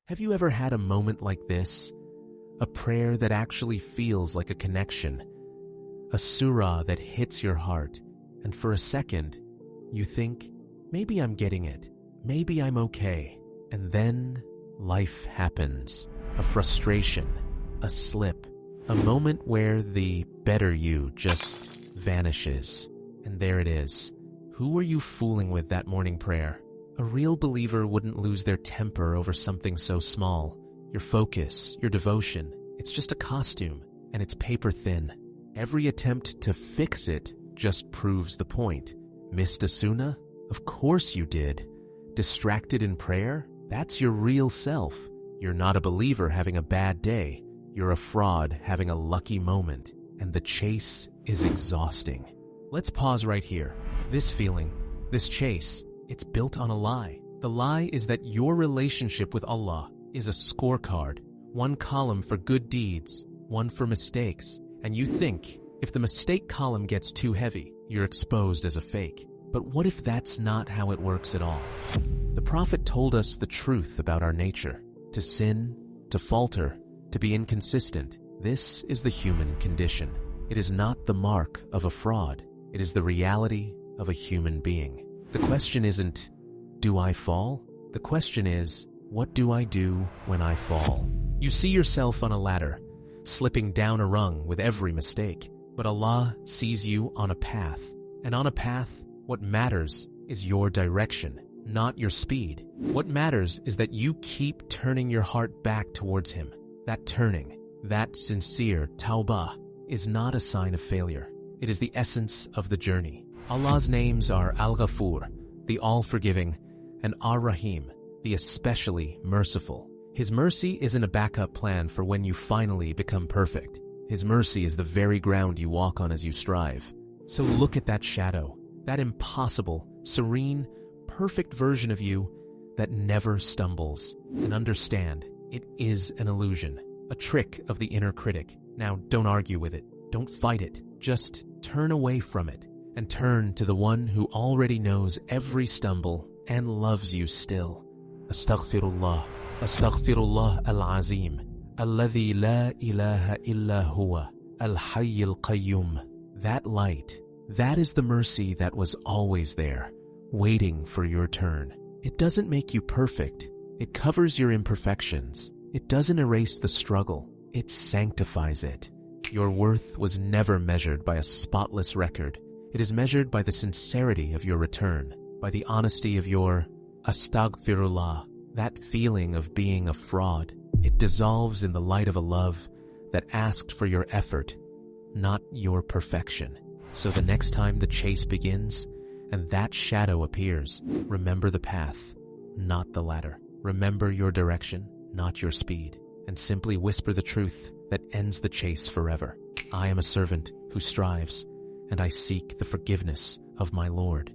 Have you ever had a moment like this? A prayer that actually feels like a connection. A surah that hits your heart, and for a second, you think, maybe I'm getting it. Maybe I'm okay. And then life happens. A frustration, a slip, a moment where the better you just vanishes. And there it is. Who were you fooling with that morning prayer? A real believer wouldn't lose their temper over something so small. Your focus, your devotion, it's just a costume, and it's paper thin. Every attempt to fix it just proves the point. Missed a sunnah? Of course you did. Distracted in prayer? That's your real self. You're not a believer having a bad day. You're a fraud having a lucky moment. And the chase is exhausting. Let's pause right here. This feeling, this chase, it's built on a lie. The lie is that your relationship with Allah is a scorecard. One column for good deeds, one for mistakes. And you think, if the mistake column gets too heavy, you're exposed as a fake. But what if that's not how it works at all? The Prophet told us the truth about our nature. To sin, to falter, to be inconsistent. This is the human condition. It is not the mark of a fraud. It is the reality of a human being. The question isn't, do I fall? The question is, what do I do when I fall? You see yourself on a ladder, slipping down a rung with every mistake. But Allah sees you on a path. And on a path, what matters is your direction, not your speed. What matters is that you keep turning your heart back towards Him. That turning, that sincere Tawbah, is not a sign of failure. It is the essence of the journey. Allah's names are Al-Ghafur, the all-forgiving, and Ar-Rahim, the especially merciful. His mercy isn't a backup plan for when you finally become perfect. His mercy is the very ground you walk on as you strive. So look at that shadow, that impossible, serene, perfect version of you that never stumbles, and understand it is an illusion, a trick of the inner critic. Now, don't argue with it. Don't fight it. Just turn away from it and turn to the one who already knows every stumble and loves you still. Astaghfirullah. Astaghfirullah al-Azim. Alladhi la ilaha illa huwa. Al-Hayy al-Qayyum. That light, that is the mercy that was always there, waiting for your turn. It doesn't make you perfect. It covers your imperfections. It doesn't erase the struggle. It sanctifies it. Your worth was never measured by a spotless record. It is measured by the sincerity of your return, by the honesty of your Astaghfirullah, that feeling of being a fraud. It dissolves in the light of a love that asked for your effort, not your perfection. So the next time the chase begins and that shadow appears, remember the path, not the ladder. Remember your direction, not your speed, and simply whisper the truth that ends the chase forever. I am a servant who strives, and I seek the forgiveness of my Lord.